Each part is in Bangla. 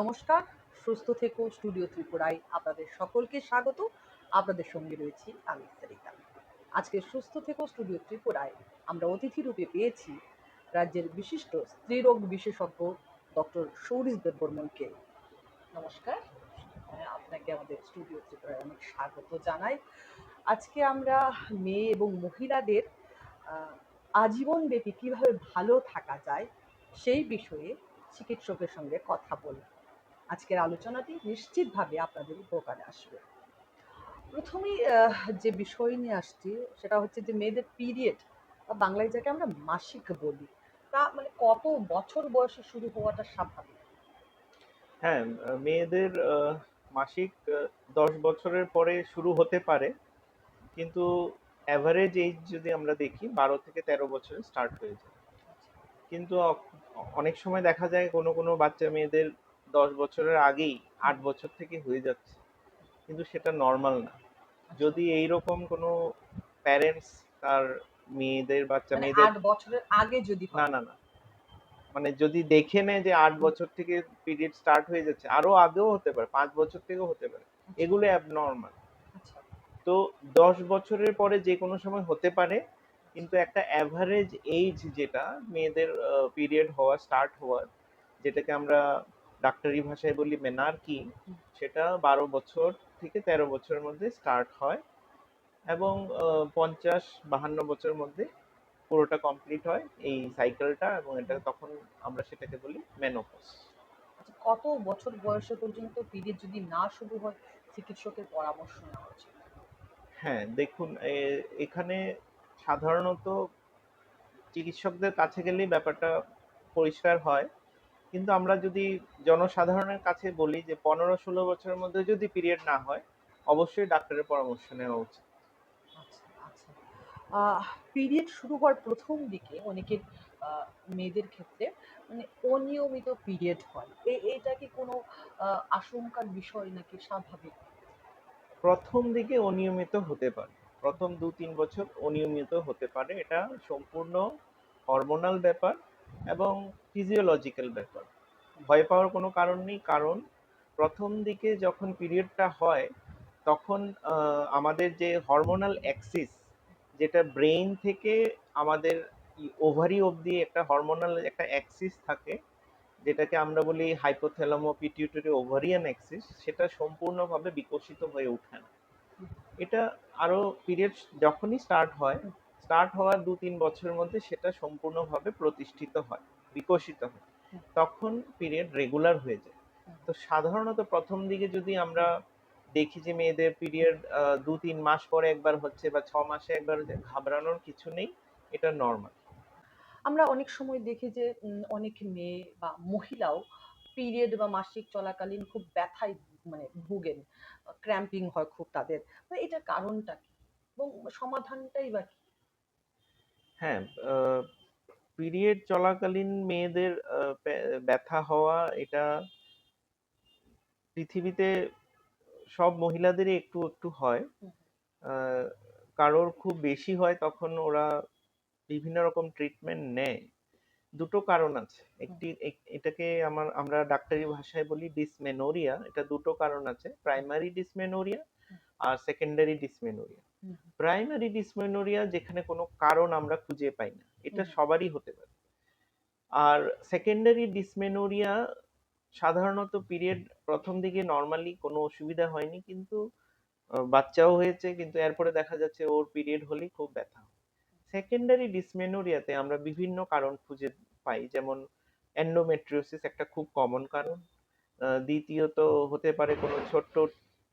নমস্কার, সুস্থ থেকো স্টুডিও ত্রিপুরায় আপনাদের সকলকে স্বাগত। আপনাদের সঙ্গে রয়েছি আমি সরিতা। আজকে সুস্থ থেকো স্টুডিও ত্রিপুরায় আমরা অতিথি রূপে পেয়েছি রাজ্যের বিশিষ্ট স্ত্রীরোগ বিশেষজ্ঞ ডক্টর সৌরিশ দেববর্মনকে। নমস্কার, আপনাকে আমাদের স্টুডিও ত্রিপুরায় অনেক স্বাগত জানাই। আজকে আমরা মেয়ে এবং মহিলাদের আজীবনব্যাপী কিভাবে ভালো থাকা যায় সেই বিষয়ে চিকিৎসকের সঙ্গে কথা বলব। আজকের আলোচনাটি নিশ্চিতভাবে আপনাদের উপকারে আসবে। প্রথমেই যে বিষয় নিয়ে আসছি সেটা হচ্ছে যে মেয়েদের পিরিয়ড বা বাংলায় যাকে আমরা মাসিক বলি, তা মানে কত বছর বয়সে শুরু হওয়াটা স্বাভাবিক? হ্যাঁ, মেয়েদের মাসিক 10 বছরের পরে শুরু হতে পারে, কিন্তু অ্যাভারেজ এজ যদি আমরা দেখি 12 থেকে 13 বছরে স্টার্ট হয়ে যায়। কিন্তু অনেক সময় দেখা যায় কোনো কোনো বাচ্চা মেয়েদের 10 বছরের আগেই 8 বছর থেকে হয়ে যাচ্ছে, কিন্তু সেটা নর্মাল না। আচ্ছা, যদি এইরকম কোনো প্যারেন্টস তার মেয়েদের বাচ্চা মানে মেয়েদের 8 বছরের আগে যদি না হয়। না না মানে যদি দেখে নেয় যে 8 বছর থেকে পিরিয়ড স্টার্ট হয়ে যাচ্ছে, আরো আগেও হতে পারে, 5 বছর থেকেও হতে পারে, আচ্ছা, এগুলো অ্যাবনর্মাল। আচ্ছা, তো 10 বছরের পরে যে কোনো সময় হতে পারে, কিন্তু একটা অ্যাভারেজ এইজ যেটা মেয়েদের পিরিয়ড হওয়া স্টার্ট হওয়ার, যেটাকে আমরা ডাক্তারি ভাষায় বলি মেনার্কি, হুম, সেটা 12 বছর থেকে 13 বছরের মধ্যে স্টার্ট হয় এবং 50-52 বছরের মধ্যে পুরোটা কমপ্লিট হয় এই সাইকেলটা, এবং এটা হুম। তখন আমরা সেটাকে বলি মেনোপজ। আচ্ছা, কত বছর বয়সে পর্যন্ত পিরিয়ড যদি না শুরু হয় চিকিৎসকের পরামর্শ নেওয়া উচিত? হ্যাঁ, দেখুন, এখানে সাধারণত চিকিৎসকদের কাছে গেলেই ব্যাপারটা পরিষ্কার হয়, কিন্তু আমরা যদি জনসাধারণের কাছে বলি যে 15-16 বছরের মধ্যে যদি পিরিয়ড না হয়, অবশ্যই ডাক্তারের পরামর্শ নেওয়া উচিত। আচ্ছা, আচ্ছা। আহ পিরিয়ড শুরু হওয়ার প্রথম দিকে অনেকের মেয়েদের ক্ষেত্রে মানে অনিয়মিত পিরিয়ড হয়। এটা কি কোনো আশঙ্কার বিষয় নাকি স্বাভাবিক? প্রথম দিকে অনিয়মিত হতে পারে, প্রথম 2-3 বছর অনিয়মিত হতে পারে, এটা সম্পূর্ণ হরমোনাল ব্যাপার এবং ফিজিওলজিক্যাল ব্যাপার। ভয় পাওয়ার কোনো কারণ নেই, কারণ প্রথম দিকে যখন পিরিয়ডটা হয় তখন আমাদের যে হরমোনাল অ্যাক্সিস, যেটা ব্রেইন থেকে আমাদের ওভারি অবধি একটা হরমোনাল একটা অ্যাক্সিস থাকে, যেটাকে আমরা বলি হাইপোথ্যালামো পিটিউটারি ওভারিয়ান অ্যাক্সিস, সেটা সম্পূর্ণভাবে বিকশিত হয়ে ওঠে না। এটা আরো পিরিয়ড যখনই স্টার্ট হয়, হুম, স্টার্ট হওয়ার 2-3 বছরের মধ্যে সেটা সম্পূর্ণভাবে প্রতিষ্ঠিত হয়, বিকশিত হয়, হুম, তখন পিরিয়ড রেগুলার হয়ে যায়। হুম, তো সাধারণত প্রথম দিকে যদি আমরা হুম, দেখি যে মেয়েদের পিরিয়ড 2-3 মাস পরে একবার হচ্ছে বা 6 মাসে একবার হচ্ছে, ঘাবড়ানোর কিছু নেই, এটা নর্মাল। আমরা অনেক সময় দেখি যে অনেক মেয়ে বা মহিলাও পিরিয়ড বা মাসিক চলাকালীন খুব ব্যথায় মানে ভোগেন, ক্র্যাম্পিং হয় খুব তাদের। তো এটার কারণটা কি এবং সমাধানটাই বা কি? হ্যাঁ, পিরিয়ড চলাকালীন মেয়েদের ব্যথা হওয়া, এটা পৃথিবীতে সব মহিলাদেরই একটু একটু হয়। হুম, আহ, কারোর খুব বেশি হয় তখন ওরা বিভিন্ন রকম ট্রিটমেন্ট নেয়। দুটো কারণ আছে, হুম, এটাকে আমরা ডাক্তারি ভাষায় বলি ডিসমেনোরিয়া। এটা দুটো কারণ আছে, হুম, প্রাইমারি ডিসমেনোরিয়া হুম, আর সেকেন্ডারি ডিসমেনোরিয়া। হুম, প্রাইমারি ডিসমেনোরিয়া যেখানে কোনো কারণ আমরা খুঁজে পাই না, এটা হুম, সবারই হতে পারে। আর সেকেন্ডারি ডিসমেনোরিয়া সাধারণত পিরিয়ড প্রথম দিকে নর্মালি কোনো অসুবিধা হয়নি, কিন্তু বাচ্চাও হয়েছে, কিন্তু এরপরে দেখা যাচ্ছে ওর পিরিয়ড হলেই খুব ব্যথা। সেকেন্ডারি ডিসমেনোরিয়াতে আমরা বিভিন্ন কারণ খুঁজে পাই, যেমন এন্ডোমেট্রিওসিস একটা খুব কমন কারণ। দ্বিতীয়ত হতে পারে কোনো ছোট্ট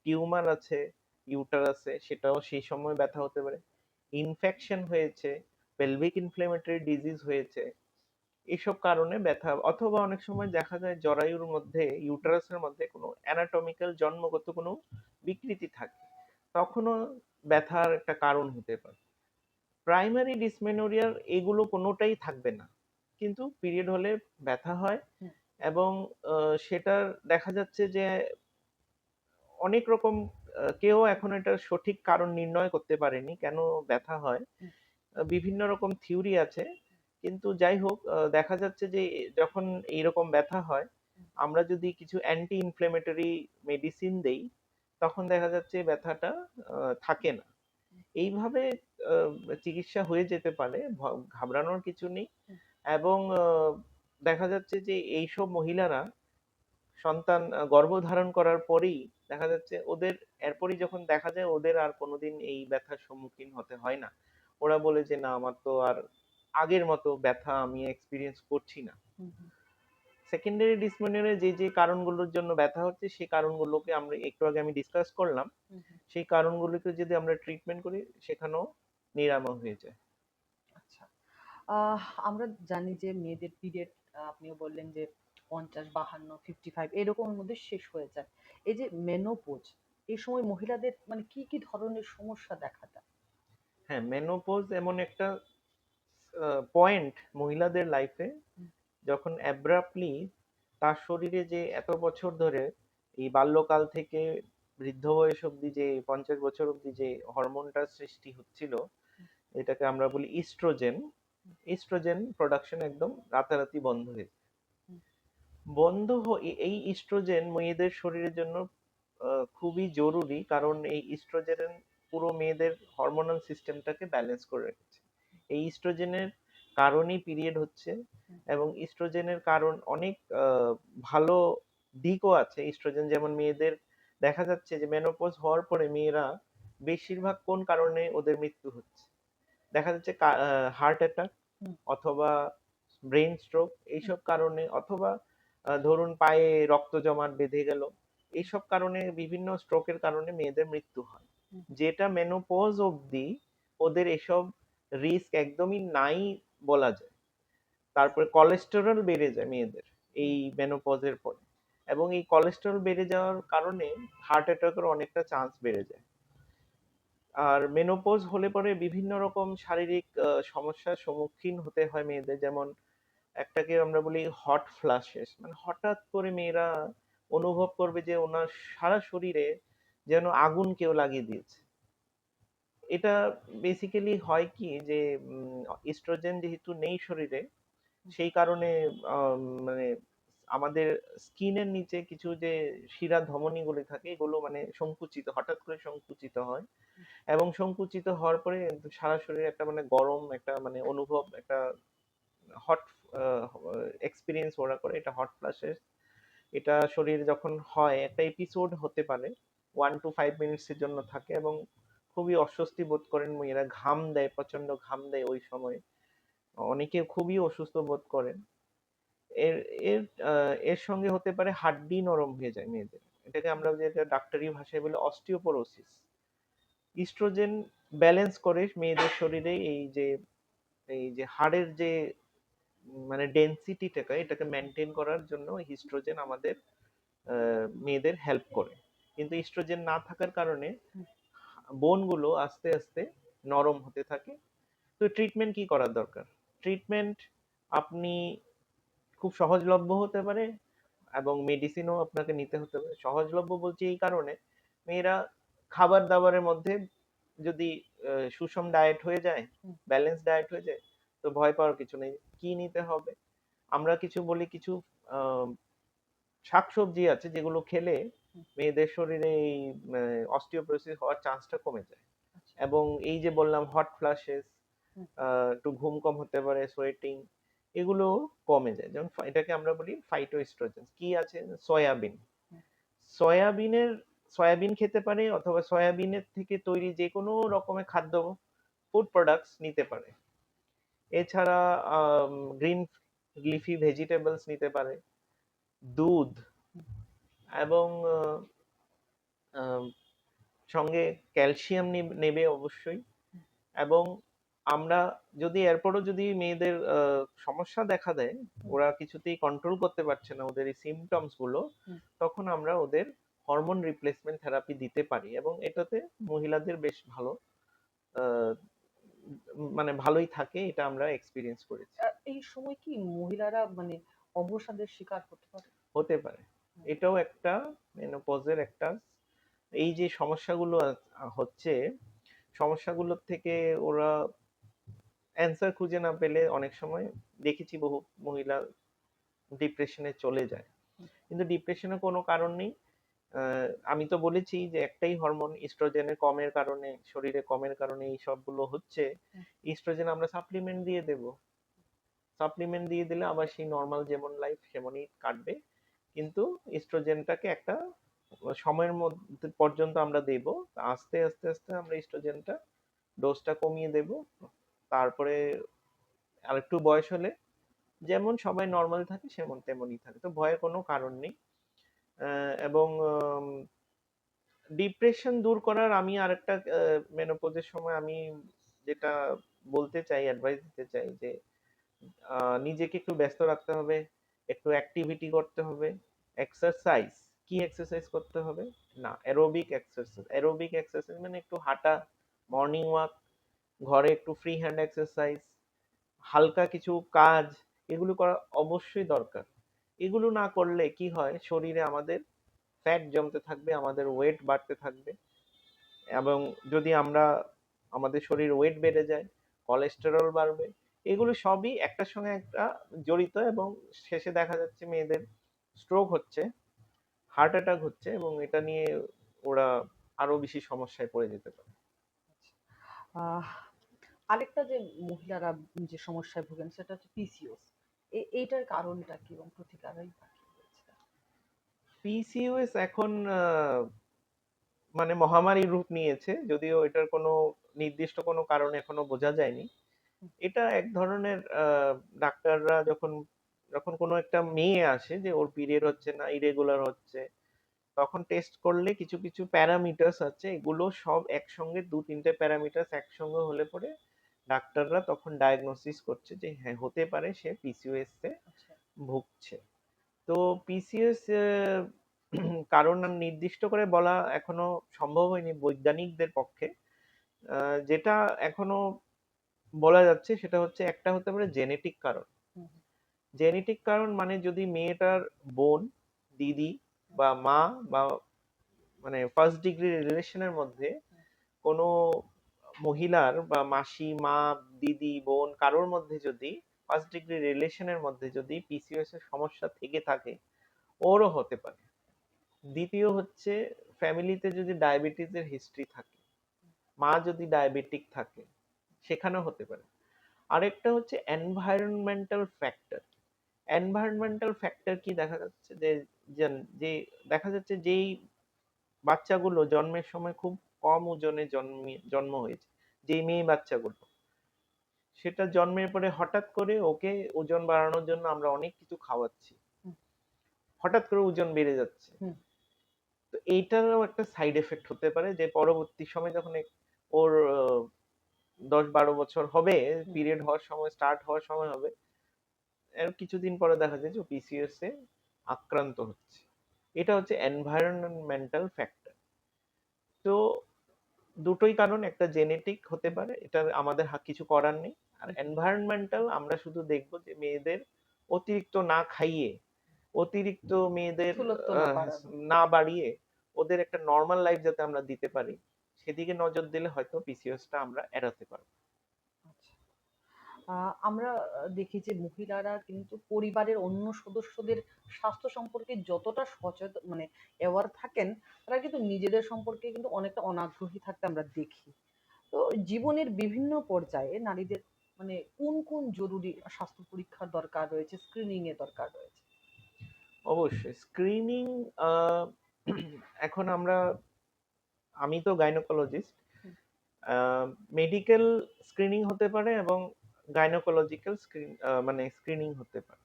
টিউমার আছে ইউটারাসে, সেটাও সেই সময় ব্যথা হতে পারে। ইনফেকশন হয়েছে, পেলভিক ইনফ্লেমেটরি ডিজিজ হয়েছে, এসব কারণে ব্যথা। অথবা অনেক সময় দেখা যায় জরায়ুর মধ্যে, ইউটারাসের মধ্যে কোনো অ্যানাটমিক্যাল জন্মগত কোনো বিকৃতি থাকে, তখনও ব্যথার একটা কারণ হতে পারে। প্রাইমারি ডিসমেনোরিয়ার এগুলো কোনোটাই থাকবে না, কিন্তু পিরিয়ড হলে ব্যথা হয়। হুম, এবং সেটার দেখা যাচ্ছে যে অনেক রকম, কেউ এখন এটার সঠিক কারণ নির্ণয় করতে পারেনি কেন ব্যথা হয়। হুম, বিভিন্ন রকম থিওরি আছে, কিন্তু যাই হোক, দেখা যাচ্ছে যে যখন এইরকম ব্যথা হয়, আমরা যদি কিছু অ্যান্টি ইনফ্লেমেটরি মেডিসিন দেই তখন দেখা যাচ্ছে ব্যথাটা থাকে না। এইভাবে আহ, চিকিৎসা হয়ে যেতে পারে, ঘাবড়ানোর কিছু নেই। এবং দেখা যাচ্ছে যে এইসব মহিলারা সন্তান গর্ভধারণ করার পরেই দেখা যাচ্ছে ওদের, এরপরই যখন দেখা যায় ওদের আর কোনোদিন এই ব্যথার সম্মুখীন হতে হয় না। ওরা বলে যে না, আমার তো আর আগের মতো ব্যথা আমি এক্সপিরিয়েন্স করছি না। হুম, হুম, সেকেন্ডারি ডিসমেনোরিয়া যে যে কারণগুলোর জন্য ব্যথা হচ্ছে সেই কারণগুলোকে আমরা একটু আগে আমি ডিসকাস করলাম। হুম, হুম। সেই কারণগুলোকে যদি আমরা ট্রিটমেন্ট করি সেখানেও নিরাময় হয়ে যায়। আচ্ছা। আমরা জানি যে মেয়েদের পিরিয়ড, আপনিও বললেন যে 50, 52, 55 এরকমের মধ্যে শেষ হয়ে যায়। এই যে মেনোপজ, এই সময় মহিলাদের মানে কি কি ধরনের সমস্যা দেখা দেয়? হ্যাঁ, মেনোপজ এমন একটা পয়েন্ট মহিলাদের লাইফে, হুম, যখন অ্যাব্রাপ্টলি তার শরীরে যে এত বছর ধরে এই বাল্যকাল থেকে বৃদ্ধ বয়স অবধি যে 50 বছর অবধি যে হরমোনটার সৃষ্টি হচ্ছিল, এটাকে আমরা বলি ইস্ট্রোজেন। হুম, ইস্ট্রোজেন প্রোডাকশন একদম রাতারাতি বন্ধ হয়ে যায়। হুম, এই ইস্ট্রোজেন মেয়েদের শরীরের জন্য খুবই জরুরি, কারণ এই ইস্ট্রোজেন পুরো মেয়েদের হরমোনাল সিস্টেমটাকে ব্যালেন্স করে রেখেছে। এই ইস্ট্রোজেনের কারণেই পিরিয়ড হচ্ছে। হুম, এবং ইস্ট্রোজেনের কারণ অনেক ভালো দিকও আছে। ইস্ট্রোজেন যেমন মেয়েদের দেখা যাচ্ছে যে মেনোপজ হওয়ার পরে মেয়েরা বেশিরভাগ কোন কারণে ওদের মৃত্যু হচ্ছে দেখা যাচ্ছে, হার্ট অ্যাটাক হুম, অথবা ব্রেন স্ট্রোক হুম, এইসব কারণে, অথবা ধরুন পায়ে রক্ত জমাট বেঁধে গেল, এইসব কারণে, বিভিন্ন স্ট্রোকের কারণে মেয়েদের মৃত্যু হয়। হুম, যেটা মেনোপজ অবধি ওদের এসব রিস্ক একদমই নাই বলা যায়। তারপরে কোলেস্টেরল বেড়ে যায় মেয়েদের হুম, এই মেনোপজের পরে, এবং এই কোলেস্টেরল বেড়ে যাওয়ার কারণে হার্ট অ্যাটাকের অনেকটা চান্স বেড়ে যায়। আর মেনোপজ হলে পরে বিভিন্ন রকম শারীরিক সমস্যার সম্মুখীন হতে হয় মেয়েদের, যেমন একটাকে আমরা বলি হট ফ্ল্যাশেস, মানে হঠাৎ করে মেয়েরা অনুভব করবে যে ওনার সারা শরীরে যেন আগুন কেউ লাগিয়ে দিয়েছে। এটা বেসিক্যালি হয় কি যে ইস্ট্রোজেন যেহেতু নেই শরীরে, সেই কারণে মানে আমাদের স্কিনের নিচে কিছু যে শিরা ধমনী গুলি থাকে এগুলো মানে সংকুচিত, হঠাৎ করে সংকুচিত হয়। এবং সংকুচিত হওয়ার পরে সারা শরীরে একটা মানে গরম একটা মানে অনুভব, একটা হট এক্সপিরিয়েন্স ওরা করে, এটা হট ফ্ল্যাশেস। এটা শরীরে যখন হয় একটা এপিসোড হতে পারে, 1 to 5 মিনিটস এর জন্য থাকে, এবং খুবই অস্বস্তি বোধ করেন মেয়েরা, ঘাম দেয়, প্রচন্ড ঘাম দেয় ওই সময়, অনেকে খুবই অসুস্থ বোধ করেন। এর এর এর সঙ্গে হতে পারে হাড্ডি নরম হয়ে যায় মেয়েদের, এটাকে আমরা যেটা ডাক্তারি ভাষায় বলি অস্টিওপোরোসিস। ইস্ট্রোজেন ব্যালেন্স করে মেয়েদের শরীরে এই যে হাড়ের যে মানে ডেনসিটিটাকে এটাকে মেনটেন করার জন্য ইস্ট্রোজেন আমাদের মেয়েদের হেল্প করে। কিন্তু ইস্ট্রোজেন না থাকার কারণে হুম। বোন গুলো আস্তে আস্তে নরম হতে থাকে। তো ট্রিটমেন্ট কি করার দরকার? ট্রিটমেন্ট আপনি খুব সহজলভ্য হতে পারে, এবং মেডিসিনও আপনাকে নিতে হতে পারে। সহজলভ্য বলছি এই কারণে, মেয়েরা খাবার দাবারের মধ্যে যদি সুষম ডায়েট হয়ে যায়, হুম, ব্যালেন্স ডায়েট হয়ে যায়, তো ভয় পাওয়ার কিছু নেই। কি নিতে হবে? আমরা কিছু বলি, কিছু আহ, শাকসবজি আছে যেগুলো খেলে হুম, মেয়েদের শরীরে এই অস্টিওপোরোসিস হওয়ার চান্সটা কমে যায়। আচ্ছা, এবং এই যে বললাম হট ফ্ল্যাশেস, হুম, একটু ঘুম কম হতে পারে, সোয়েটিং, এগুলো কমে যায়। যেমন এটাকে আমরা বলি ফাইটোএস্ট্রোজেন। কি আছে? সয়াবিন। হুম, সয়াবিনের সয়াবিন খেতে পারে, অথবা সয়াবিনের থেকে তৈরি যে কোনো রকমের খাদ্য, ফুড প্রোডাক্টস নিতে পারে। এছাড়া গ্রিন লিফি ভেজিটেবলস নিতে পারে, দুধ, হুম, এবং আহ, সঙ্গে ক্যালসিয়াম নেবে অবশ্যই। হুম, এবং আমরা যদি এরপরও যদি মেয়েদের সমস্যা দেখা দেয়, হুম, ওরা কিছুতেই কন্ট্রোল করতে পারছে না ওদের এই সিমটমস গুলো, হুম। তখন আমরা ওদের হরমোন রিপ্লেসমেন্ট থেরাপি দিতে পারি, এবং এটাতে মহিলাদের বেশ ভালো আহ, মানে ভালোই থাকে, এটা আমরা এক্সপিরিয়েন্স করেছি। এই সময় কি মহিলারা মানে অবসাদের শিকার হতে পারে? হতে পারে। হুম, এটাও একটা মেনোপজের একটা, এই যে সমস্যাগুলো হচ্ছে, সমস্যাগুলোর থেকে ওরা অ্যান্সার খুঁজে না পেলে অনেক সময় দেখেছি বহু মহিলা ডিপ্রেশনে চলে যায়। কিন্তু ডিপ্রেশনের কোনো কারণ নেই। আমি তো বলেছি যে একটাই হরমোন ইস্ট্রোজেনের কমের কারণে, শরীরে কমের কারণে এই সবগুলো হচ্ছে। হুম, ইস্ট্রোজেন আমরা সাপ্লিমেন্ট দিয়ে দেব। সাপ্লিমেন্ট দিয়ে দিলে আবার সেই নর্মাল যেমন লাইফ সেমনই কাটবে। কিন্তু ইস্ট্রোজেনটাকে একটা সময়ের মধ্যে পর্যন্ত আমরা দেব। আস্তে আস্তে আস্তে আমরা ইস্ট্রোজেনটা ডোজটা কমিয়ে দেব। তারপরে আরেকটু বয়স হলে যেমন সবাই নর্মাল থাকে সেমন তেমনই থাকে, তো ভয়ের কোনো কারণ নেই। এবং ডিপ্রেশন দূর করার আমি আরেকটা মেনোপজের সময় আমি যেটা বলতে চাই, অ্যাডভাইস দিতে চাই যে নিজেকে একটু ব্যস্ত রাখতে হবে, একটু অ্যাক্টিভিটি করতে হবে, এক্সারসাইজ। কি এক্সারসাইজ করতে হবে? না, অ্যারোবিক এক্সারসাইজ। অ্যারোবিক এক্সারসাইজ মানে একটু হাঁটা, মর্নিং ওয়াক, ঘরে একটু ফ্রি হ্যান্ড এক্সারসাইজ, হালকা কিছু কাজ, এগুলো করা অবশ্যই দরকার। এগুলো না করলে কি হয়, শরীরে আমাদের ফ্যাট জমতে থাকবে, আমাদের ওয়েট বাড়তে থাকবে। এবং যদি আমরা আমাদের শরীর ওয়েট বেড়ে যায়, কোলেস্টেরল বাড়বে। এগুলো সবই একটার সঙ্গে একটা জড়িত, এবং শেষে দেখা যাচ্ছে মেয়েদের স্ট্রোক হচ্ছে, হার্ট অ্যাটাক হচ্ছে, এবং এটা নিয়ে ওরা আরো বেশি সমস্যায় পড়ে যেতে পারে। আহ, আরেকটা যে মহিলারা যে সমস্যায় ভোগেন সেটা হচ্ছে পিসিওএস। এইটার কারণটা কি এবং প্রতিকারই বা কি রয়েছে? পিসিওএস এখন মানে মহামারী রূপ নিয়েছে, যদিও এটার কোনো নির্দিষ্ট কোনো কারণ এখনো বোঝা যায়নি। হুম, এটা এক ধরনের ডাক্তাররা যখন যখন কোনো একটা মেয়ে আসে যে ওর পিরিয়ড হচ্ছে না, ইরেগুলার হচ্ছে, তখন টেস্ট করলে কিছু কিছু প্যারামিটার্স আছে, এগুলো সব একসঙ্গে দু তিনটে প্যারামিটার্স একসঙ্গে হলে পরে ডাক্তাররা তখন ডায়াগনোসিস করছে যে হ্যাঁ, হতে পারে সে পিসিওএস এ আচ্ছা। ভুগছে। তো পিসিএস কারণ নির্দিষ্ট করে বলা এখনো সম্ভব হয়নি বৈজ্ঞানিকদের পক্ষে। যেটা এখনো বলা যাচ্ছে সেটা হচ্ছে, একটা হতে পারে জেনেটিক কারণ। হুম, হুম, জেনেটিক কারণ মানে যদি মেয়েটার বোন, দিদি বা মা বা মানে ফার্স্ট ডিগ্রি রিলেশনের মধ্যে হুম, কোনো মহিলার বা মাসি, মা, দিদি, বোন কারোর মধ্যে যদি ফার্স্ট ডিগ্রি রিলেশনের মধ্যে যদি পিসিওএস এর সমস্যা থেকে থাকে, ওরও হতে পারে। দ্বিতীয় হচ্ছে, ফ্যামিলিতে যদি ডায়াবেটিসের হিস্ট্রি থাকে, মা যদি ডায়াবেটিক থাকে, সেখানেও হতে পারে। আরেকটা হচ্ছে এনভায়রনমেন্টাল ফ্যাক্টর। এনভায়রনমেন্টাল ফ্যাক্টর কি দেখা যাচ্ছে যে যে দেখা যাচ্ছে যেই বাচ্চাগুলো জন্মের সময় খুব কম ওজনে জন্ম হয়েছে, যেই মেয়ে বাচ্চাগুলো, সেটা জন্মের পরে হঠাৎ করে ওকে ওজন বাড়ানোর জন্য আমরা অনেক কিছু খাওয়াচ্ছি, হুম, হঠাৎ করে ওজন বেড়ে যাচ্ছে। হুম, তো এইটারও একটা সাইড এফেক্ট হতে পারে যে পরবর্তী সময় যখন ওর 10-12 বছর হবে, হুম, পিরিয়ড হওয়ার সময়, স্টার্ট হওয়ার সময় হবে, এর কিছুদিন পরে দেখা যায় যে পিসিওএস এ আক্রান্ত হচ্ছে। এটা হচ্ছে এনভায়রনমেন্টাল ফ্যাক্টর। তো দুটোই কারণ, একটা জেনেটিক হতে হুম, পারে, এটা আমাদের কিছু করার নেই। আর হুম, এনভায়রনমেন্টাল আমরা শুধু দেখবো যে মেয়েদের অতিরিক্ত না খাইয়ে, অতিরিক্ত মেয়েদের স্থূলত্ব না বাড়ানো। না বাড়িয়ে ওদের একটা নর্মাল লাইফ যাতে আমরা দিতে পারি, সেদিকে নজর দিলে হয়তো পিসিওএসটা আমরা এড়াতে পারবো। আচ্ছা। আমরা দেখি যে মহিলারা কিন্তু পরিবারের অন্য সদস্যদের স্বাস্থ্য সম্পর্কে যতটা সচেতন মানে অ্যাওয়ার থাকেন, তারা কিন্তু নিজেদের সম্পর্কে কিন্তু অনেকটা অনাগ্রহী থাকতে আমরা দেখি। তো জীবনের বিভিন্ন পর্যায়ে নারীদের মানে কোন কোন জরুরি স্বাস্থ্য পরীক্ষার দরকার রয়েছে, স্ক্রিনিং এর দরকার রয়েছে? অবশ্যই স্ক্রিনিং। এখন আমি তো গাইনোকোলজিস্ট। হুম, মেডিকেল স্ক্রিনিং হতে পারে এবং গাইনোকোলজিক্যাল মানে স্ক্রিনিং হতে পারে।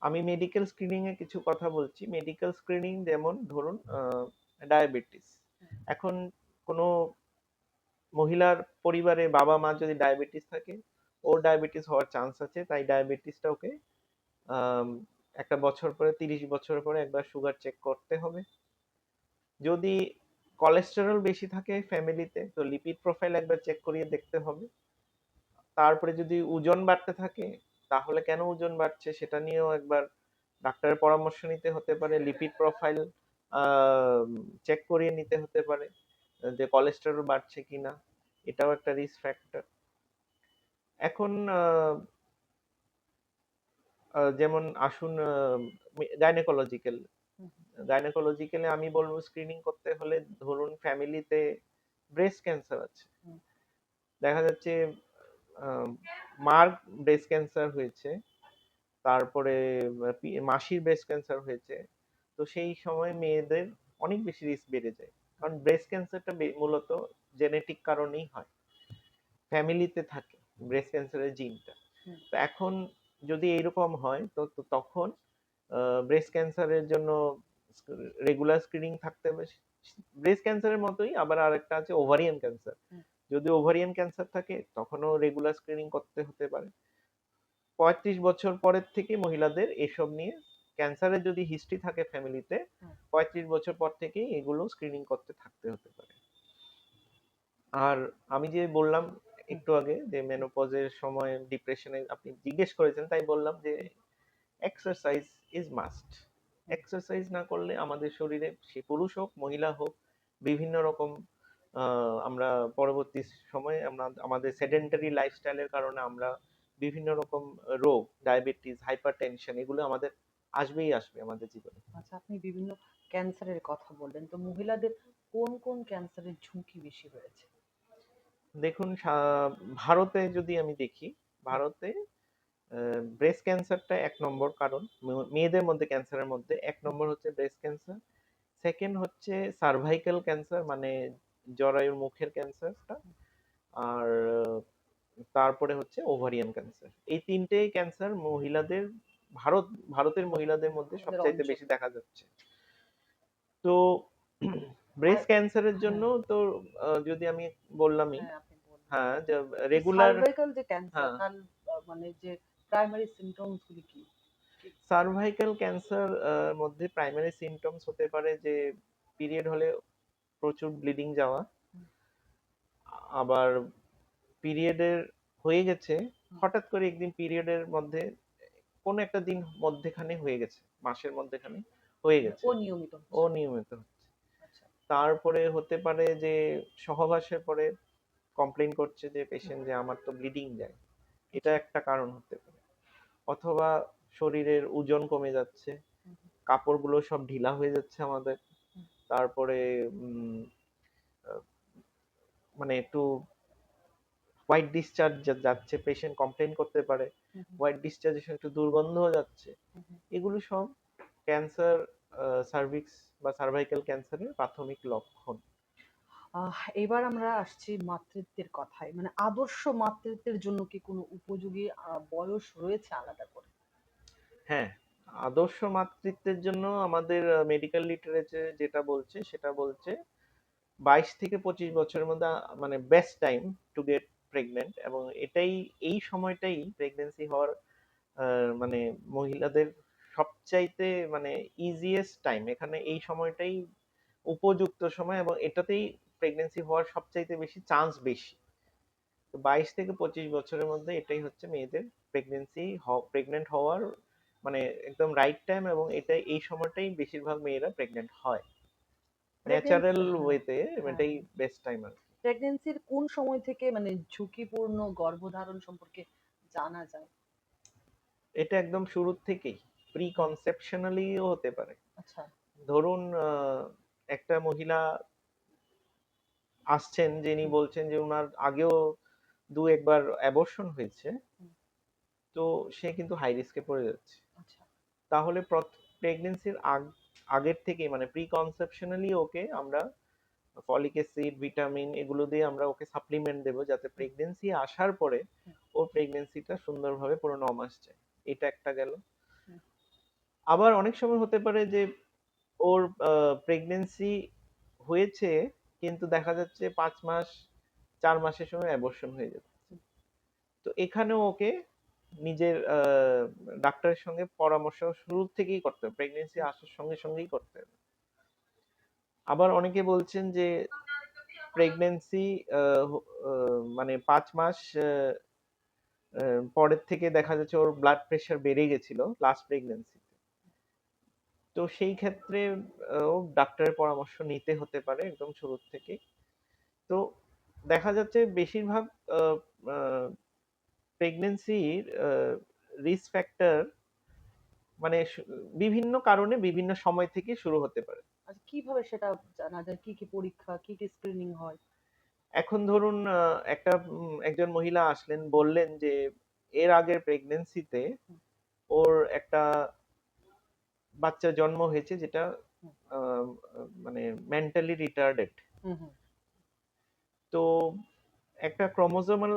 আমি মেডিকেল স্ক্রিনিং এ কিছু কথা বলছি। মেডিকেল স্ক্রিনিং যেমন ধরুন ডায়াবেটিস। হুম, এখন কোনো মহিলার পরিবারে বাবা মা যদি ডায়াবেটিস থাকে, ওর ডায়াবেটিস হওয়ার চান্স আছে, তাই ডায়াবেটিসটা ওকে আম, একটা বছর পরে, 30 বছর পরে একবার সুগার চেক করতে হবে। যদি কোলেস্টেরল বেশি থাকে ফ্যামিলিতে, তো লিপিড প্রোফাইল একবার চেক করিয়ে দেখতে হবে। তারপরে যদি ওজন বাড়তে থাকে, তাহলে কেন ওজন বাড়ছে সেটা নিয়েও একবার ডাক্তারের পরামর্শ নিতে হতে পারে। লিপিড প্রোফাইল চেক করিয়ে নিতে হতে পারে যে কোলেস্টেরল বাড়ছে কিনা, এটাও একটা রিস্ক ফ্যাক্টর। এখন যেমন আসুন গাইনোকোলজিক্যাল। হুম, গাইনোকোলজিক্যালে আমি বলবো স্ক্রিনিং করতে হলে ধরুন ফ্যামিলিতে ব্রেস্ট ক্যান্সার আছে, হুম, দেখা যাচ্ছে আহ, মার ব্রেস্ট ক্যান্সার হয়েছে, তারপরে মাসির ব্রেস্ট ক্যান্সার হয়েছে, তো সেই সময় মেয়েদের অনেক বেশি রিস্ক বেড়ে যায়, কারণ ব্রেস্ট ক্যান্সারটা মূলত জেনেটিক কারণেই হয়, ফ্যামিলিতে থাকে ব্রেস্ট ক্যান্সারের জিনটা। হুম। তো এখন যদি এরকম হয় তো তো তখন ব্রেস্ট ক্যান্সারের জন্য রেগুলার স্ক্রিনিং থাকতে হবে। ব্রেস্ট ক্যান্সারের মতোই আবার আরেকটা আছে ওভারিয়ান ক্যান্সার, হুম। যদি ওভারিয়ান ক্যান্সার থাকে তখনও রেগুলার স্ক্রিনিং করতে হতে পারে। 35 বছর পরের থেকে মহিলাদের এসব নিয়ে, ক্যান্সারের যদি হিস্ট্রি থাকে ফ্যামিলিতে, হুম, 35 বছর পর থেকেই এগুলো স্ক্রিনিং করতে থাকতে হতে পারে। আর আমি যে বললাম হুম, একটু আগে যে মেনোপজের সময় ডিপ্রেশনে আপনি জিজ্ঞেস করেছেন, তাই বললাম যে exercise is must. Hmm. Exercise না করলে আমাদের শরীরে, সে পুরুষ হোক মহিলা হোক, বিভিন্ন রকম আমরা পরবর্তী সময়ে আমরা আমাদের সেডেন্টারি লাইফস্টাইলের কারণে আমরা বিভিন্ন রকম রোগ, ডায়াবেটিস, হাইপারটেনশন, এগুলো আমাদের আসবেই আসবে আমাদের জীবনে। আচ্ছা, আপনি বিভিন্ন ক্যান্সারের কথা বললেন, তো মহিলাদের কোন কোন ক্যান্সারের ঝুঁকি বেশি রয়েছে? দেখুন ভারতে যদি আমি দেখি, হুম, ভারতে ব্রেস্ট ক্যান্সারটা 1 নম্বর কারণ, মেয়েদের মধ্যে ক্যান্সারের মধ্যে এক হুম, নম্বর হচ্ছে ব্রেস্ট ক্যান্সার। সেকেন্ড হচ্ছে সার্ভাইকাল ক্যান্সার, মানে জরায়ুর মুখের ক্যান্সারটা। হুম। আর তারপরে হচ্ছে ওভারিয়ান ক্যান্সার। এই তিনটেই ক্যান্সার মহিলাদের, ভারতের মহিলাদের মধ্যে আমাদের সবচাইতে বেশি অঞ্চলে। দেখা যাচ্ছে। তো আর ব্রেস্ট ক্যান্সারের জন্য হ্যাঁ, তো যদি আমি বললামই, হ্যাঁ, আপনি বললেন। হ্যাঁ, যে তো রেগুলার, সার্ভাইকাল যে ক্যান্সার, হ্যাঁ, তার মানে যে প্রাইমারি সিম্পটমস গুলি কি? কি? সার্ভাইকাল ক্যান্সার মধ্যে প্রাইমারি সিমটমস হতে পারে যে পিরিয়ড হলে প্রচুর ব্লিডিং যাওয়া, হুম, আবার পিরিয়ডের হয়ে গেছে, হুম। হঠাৎ করে একদিন পিরিয়ডের মধ্যে কোনো একটা দিন মধ্যেখানে হয়ে গেছে, মাসের মধ্যেখানে হয়ে মানে গেছে, অনিয়মিত হচ্ছে। অনিয়মিত হচ্ছে। আচ্ছা। তারপরে হতে পারে যে সহবাসের পরে কমপ্লেইন করছে যে হুম, পেশেন্ট যে আমার তো ব্লিডিং যায়, এটা আচ্ছা। একটা কারণ হতে পারে। অথবা শরীরের ওজন কমে যাচ্ছে, হুম, কাপড়গুলো সব ঢিলা হয়ে যাচ্ছে আমাদের। হুম, তারপরে উম, আহ, মানে একটু হোয়াইট ডিসচার্জ যাচ্ছে, পেশেন্ট কমপ্লেইন করতে পারে হুম, হুম, হোয়াইট ডিসচার্জের সঙ্গে একটু দুর্গন্ধ যাচ্ছে। হুম, হুম। এগুলো সব ক্যান্সার, সার্ভিক্স বা সার্ভাইকাল ক্যান্সারের প্রাথমিক লক্ষণ। এবার আমরা আসছি মাতৃত্বের কথায়। মানে আদর্শ মাতৃত্বের জন্য কি কোনো উপযোগী বয়স রয়েছে আলাদা করে? হ্যাঁ, আদর্শ মাতৃত্বের জন্য আমাদের মেডিকেল লিটারেচার যেটা বলছে সেটা বলছে 22 থেকে 25 বছরের মধ্যে মানে best time to get pregnant, এবং এটাই, এই সময়টাই প্রেগনেন্সি হওয়ার মানে মহিলাদের সবচাইতে মানে ইজিয়েস্ট টাইম, এখানে এই সময়টাই উপযুক্ত সময়, এবং এটাতেই প্রেগনেন্সি হওয়ার সবচাইতে বেশি চান্স বেশি। তো 22 থেকে 25 বছরের মধ্যে এটাই হচ্ছে মেয়েদের প্রেগনেন্ট হওয়ার মানে একদম রাইট টাইম, এবং এটাই, এই সময়টাই বেশিরভাগ মেয়েরা প্রেগনেন্ট হয় ন্যাচারাল প্রেগনেন্সি, হ্যাঁ, ওয়েতে, হ্যাঁ, এটাই হ্যাঁ। বেস্ট টাইম আর কি। প্রেগনেন্সির কোন সময় থেকে মানে ঝুঁকিপূর্ণ গর্ভধারণ সম্পর্কে জানা যায়? এটা একদম শুরুর থেকেই, প্রি হুম, কনসেপশনালিও হতে পারে। আচ্ছা। ধরুন একটা মহিলা আসছেন যিনি হুম, বলছেন যে উনার আগেও দু একবার অ্যাবর্শন হয়েছে, হুম, তো সে কিন্তু হাই রিস্কে পড়ে যাচ্ছে। আচ্ছা। তাহলে প্রেগনেন্সির আগের থেকেই মানে প্রি কনসেপশনালি ওকে আমরা ফলিক অ্যাসিড, ভিটামিন এগুলো দিয়ে আমরা ওকে সাপ্লিমেন্ট দেবো, যাতে হুম, প্রেগনেন্সি আসার পরে হুম, ওর প্রেগনেন্সিটা সুন্দরভাবে পুরো 9 মাস যায়। এটা একটা গেল। হুম। আবার অনেক সময় হতে পারে যে ওর প্রেগনেন্সি হয়েছে, কিন্তু দেখা যাচ্ছে 5 মাস, 4 মাসের সময় অ্যাবর্শন হয়ে যাচ্ছে। তো এখানেও ওকে নিজের ডাক্তারের সঙ্গে পরামর্শ শুরু থেকেই করতে হবে, প্রেগনেন্সি আসার সঙ্গে সঙ্গেই করতে হবে। আবার অনেকে বলছেন যে প্রেগনেন্সি মানে 5 মাস পরের থেকে দেখা যাচ্ছে ওর ব্লাড প্রেশার বেড়ে গেছিল লাস্ট প্রেগনেন্সিতে, তো সেই ক্ষেত্রে ও ডাক্তারের পরামর্শ নিতে হতে পারে একদম শুরুর থেকে। তো দেখা যাচ্ছে বেশিরভাগ প্রেগনেন্সির রিস্ক ফ্যাক্টর মানে বিভিন্ন কারণে বিভিন্ন সময় থেকে শুরু হতে পারে। আচ্ছা, কিভাবে সেটা জানা যায়? কি কি পরীক্ষা, কি কি স্ক্রিনিং হয়? এখন ধরুন একজন মহিলা আসলেন, বললেন যে এর আগের প্রেগন্যান্সিতে হুম, ওর একটা বাচ্চা জন্ম হয়েছে যেটা হুম, আহ, মানে মেন্টালি রিটার্ডেড। হুম, হুম, তো একটা ক্রোমোজোমাল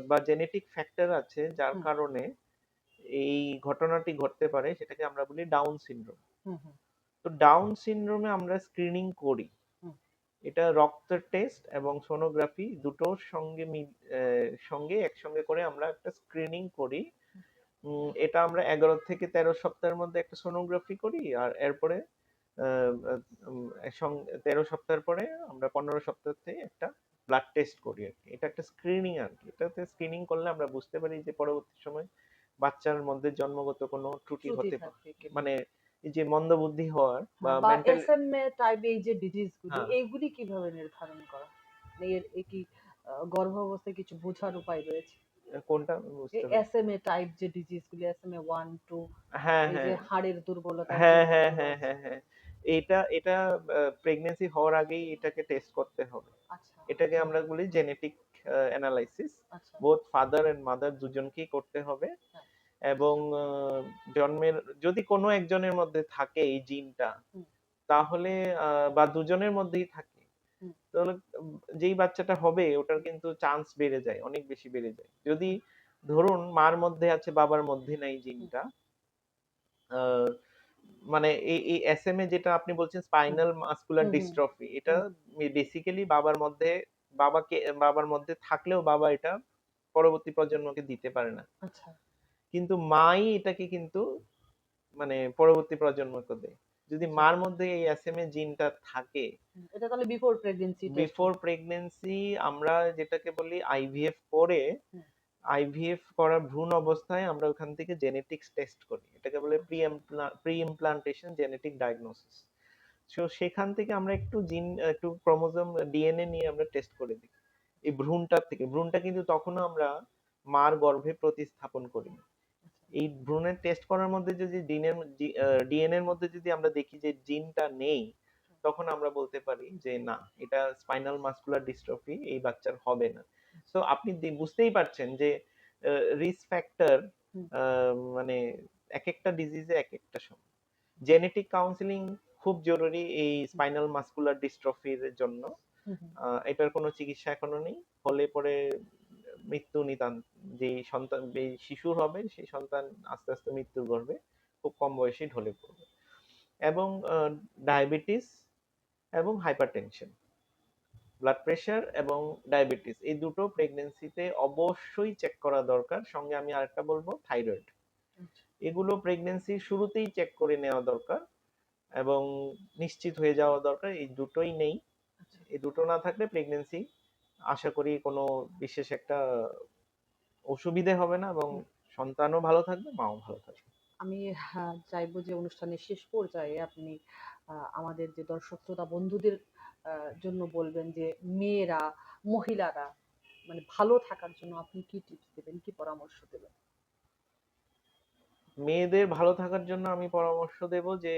বা জেনেটিক ফ্যাক্টর আছে যার হুম, কারণে এই ঘটনাটি ঘটতে পারে, সেটাকে আমরা বলি ডাউন সিনড্রোম। হুম, হুম, তো ডাউন সিনড্রোমে আমরা স্ক্রিনিং করি। হুম, এটা রক্তের টেস্ট এবং সোনোগ্রাফি দুটোর সঙ্গে একসঙ্গে করে আমরা একটা স্ক্রিনিং করি। এটা আমরা 11 থেকে 13 সপ্তাহের মধ্যে একটা সোনোগ্রাফি করি, আর এরপরে আহ, উম, 13 সপ্তাহের পরে আমরা 15 সপ্তাহে একটা ব্লাড টেস্ট করি আর কি। এটা একটা স্ক্রিনিং আর কি। এটাতে স্ক্রিনিং করলে আমরা বুঝতে পারি যে পরবর্তী সময় বাচ্চার মধ্যে জন্মগত কোনো ত্রুটি ত্রুটি হতে পারে, থাকে কিনা? মানে এই যে মন্দবুদ্ধি হওয়ার বা হ্যাঁ, বা মেন্টাল। এসএমএ টাইপ এই যে ডিজিজ গুলি, হ্যাঁ, এইগুলি কিভাবে নির্ধারণ করা? মানে এ কি গর্ভাবস্থায় কিছু বোঝার উপায় রয়েছে? কোনটা আমি এই বুঝতে পারি। এসএমএ টাইপ যে ডিজিজ গুলি, এসএমএ 1, 2, হ্যাঁ, এই যে হ্যাঁ, হাড়ের দুর্বলতার যে হ্যাঁ, হ্যাঁ, রোগগুলো হ্যাঁ, আছে। হ্যাঁ, হ্যাঁ। এটা প্রেগন্যান্সি হওয়ার আগেই এটাকে টেস্ট করতে হবে। আচ্ছা, এটাকে আমরা বলি জেনেটিক অ্যানালাইসিস। আচ্ছা, বোথ ফাদার এন্ড মাদার দুজনকেই করতে হবে। হ্যাঁ, এবং জন্মের যদি কোনো একজনের মধ্যে থাকে এই জিনটা, হুম, তাহলে বা দুজনের মধ্যেই থাকে, হুম, তাহলে যেই বাচ্চাটা হবে ওটার কিন্তু চান্স বেড়ে যায়, অনেক বেশি বেড়ে যায়। যদি হুম, ধরুন মার মধ্যে আছে বাবার মধ্যে নাই হুম, জিনটা, আহ, মানে এই এসএমএ যেটা আপনি বলছেন হুম, স্পাইনাল মাসকুলার হুম, হুম, ডিস্ট্রফি, এটা হুম, বেসিক্যালি বাবার মধ্যে থাকলেও বাবা এটা পরবর্তী প্রজন্মকে দিতে পারে না, আচ্ছা, কিন্তু মাই এটাকে কিন্তু মানে পরবর্তী প্রজন্মকে দেয়। যদি আচ্ছা। মার মধ্যে এই এসএমএ জিনটা থাকে, এটা তাহলে বিফোর প্রেগন্যান্সি টেস্ট বিফোর হবে। প্রেগন্যান্সি আমরা যেটাকে বলি আইভিএফ করে, হুম, আইভিএফ করা ভ্রূণ অবস্থায় আমরা ওখান থেকে জেনেটিক্স টেস্ট করি। এটাকে বলে আচ্ছা, pre implantation genetic diagnosis. So সেখান থেকে আমরা একটু ক্রোমোজোম ডিএনএ নিয়ে আমরা টেস্ট করে দিই এই ভ্রূণটার থেকে। ভ্রূণটা কিন্তু তখনও আমরা মার গর্ভে প্রতিস্থাপন করি। আচ্ছা, এই ভ্রূণের টেস্ট করার মধ্যে যদি ডিএনএ এর মধ্যে যদি আমরা দেখি যে জিনটা নেই, হুম, তখন আমরা বলতে পারি যে না, এটা স্পাইনাল মাসকুলার ডিস্ট্রফি, এই বাচ্চার হবে না। তো আচ্ছা, আপনি বুঝতেই পারছেন যে রিস্ক ফ্যাক্টর হুম, মানে এক একটা ডিজিজে এক একটা সময়। আচ্ছা, জেনেটিক কাউন্সিলিং খুব জরুরি এই হুম, স্পাইনাল মাসকুলার ডিস্ট্রফির জন্য। হুম, হুম, এটার কোনো চিকিৎসা এখনো নেই। হলে পরে মৃত্যু নিতান্ত, যেই সন্তান যেই শিশুর হবে সেই সন্তান আস্তে আস্তে মৃত্যুর গর্ভে খুব কম বয়সেই ঢলে পড়বে। এবং ডায়াবেটিস এবং হাইপারটেনশন, ব্লাড প্রেশার এবং ডায়াবেটিস, এই দুটো প্রেগন্যান্সিতে অবশ্যই চেক করা দরকার। সঙ্গে আমি আরেকটা বলবো, থাইরয়েড। আচ্ছা, এগুলো প্রেগন্যান্সির শুরুতেই চেক করে নেওয়া দরকার এবং নিশ্চিত হয়ে যাওয়া দরকার। এই দুটোই নেই, আচ্ছা। এই দুটো না থাকলে প্রেগন্যান্সি আশা করি কোনো বিশেষ একটা অসুবিধে হবে না, এবং হুম। সন্তানও ভালো থাকবে, মাও ভালো থাকবে। আমি চাইবো যে অনুষ্ঠানের শেষ পর্যায়ে আপনি আমাদের যে দর্শক শ্রোতা বন্ধুদের জন্য বলবেন যে মেয়েরা, মহিলারা মানে ভালো থাকার জন্য আপনি কি টিপস দেবেন, কি পরামর্শ দেবেন? মেয়েদের ভালো থাকার জন্য আমি পরামর্শ দেব যে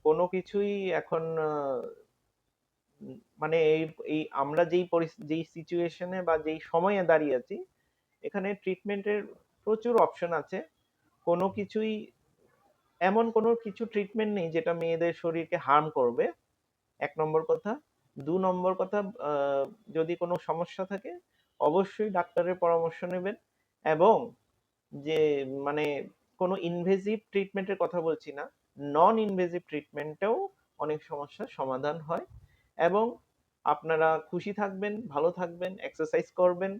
কোনো কিছুই এখন মানে এই আমরা যেই সিচুয়েশনে বা যেই সময়ে দাঁড়িয়ে আছি, এখানে ট্রিটমেন্টের প্রচুর অপশন আছে। কোনো কিছুই এমন কোনো কিছু ট্রিটমেন্ট নেই যেটা মেয়েদের শরীরকে হার্ম করবে, 1 নম্বর কথা। 2 নম্বর কথা, আহ, যদি কোনো সমস্যা থাকে অবশ্যই ডাক্তারের পরামর্শ নেবেন। এবং যে মানে কোনো ইনভেসিভ ট্রিটমেন্টের কথা বলছি না, নন ইনভেসিভ ট্রিটমেন্টেও অনেক সমস্যার সমাধান হয়। এবং আপনারা খুশি থাকবেন, ভালো থাকবেন, এক্সারসাইজ করবেন,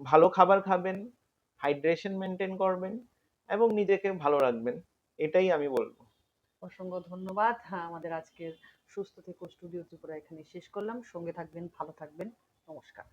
ভালো খাবার খাবেন, হাইড্রেশন মেনটেন করবেন এবং নিজেকে ভালো রাখবেন। এটাই আমি বলবো। অসংখ্য ধন্যবাদ। হ্যাঁ, আমাদের আজকের সুস্থ থেকো স্টুডিও ত্রিপুরা এখানে শেষ করলাম। সঙ্গে থাকবেন, ভালো থাকবেন। নমস্কার।